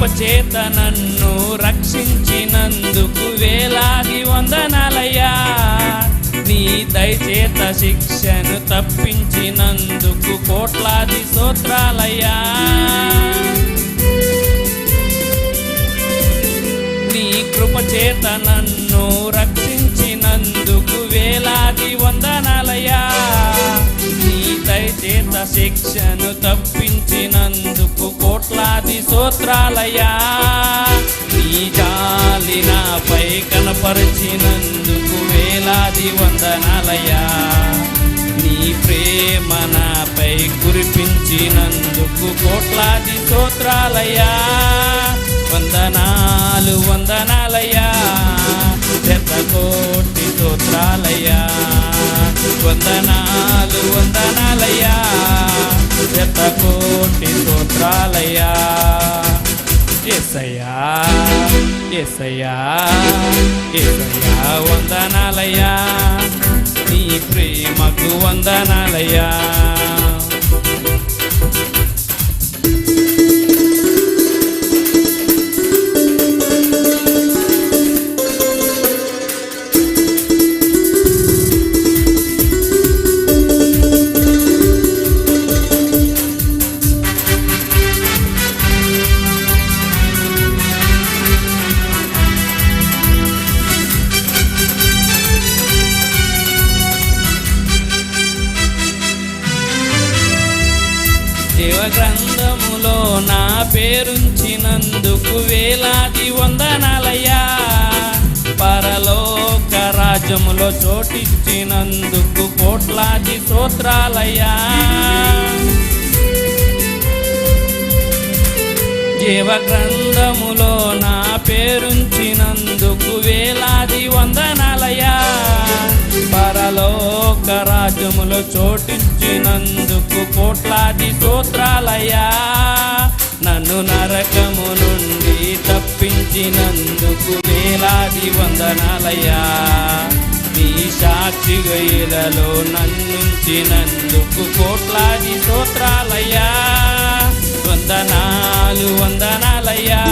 చేత నన్ను రక్షించినందుకు వేలాది వందనాలయ్యా. నీ దయచేత శిక్షను తప్పించినందుకు కోట్లాది స్తోత్రాలయ్యా. నీ కృపచేత నన్ను రక్షించినందుకు వేలాది వందనాలయ్యా. నీ దయచేత శిక్షను తప్పించినందుకు కోట్లాది స్తోత్రాలయ్యా. నీ జాలి నాపై కనపరిచినందుకు వేలాది వందనాలయ్యా. నీ ప్రేమ నాపై కురిపించినందుకు కోట్లాది స్తోత్రాలయ్యా. వందనాలు వందనాలయ్యా, శతకోటి స్తోత్రాలయ్యా. వందనాలు వందనాలయ్యా, శతకోటి స్తోత్రాలయ్యా. యేసయ్యా యేసయ్యా యేసయ్యా వందనాలయ్యా. నీ ప్రేమకు వందనాలయ్యా. జీవ గ్రంథములో నా పేరుంచినందుకు వేలాది వందనాలయ్యా. పరలోక రాజ్యములో చోటిచ్చినందుకు కోట్లాది స్తోత్రాలయ్యా. జీవ గ్రంథములో నా పేరుంచినందుకు వేలాది వందనాలయ్యా. పరలోక రాజ్యములో చోటిచ్చినందుకు కోట్లాది స్తోత్రాలయ్యా. నన్ను నరకము నుండి తప్పించినందుకు వేలాది వందనాలయ్యా. నీ సాక్షిగా ఇలలో నన్నుంచినందుకు కోట్లాది స్తోత్రాలయ్యా. వందనాలు వందనాలయ్యా.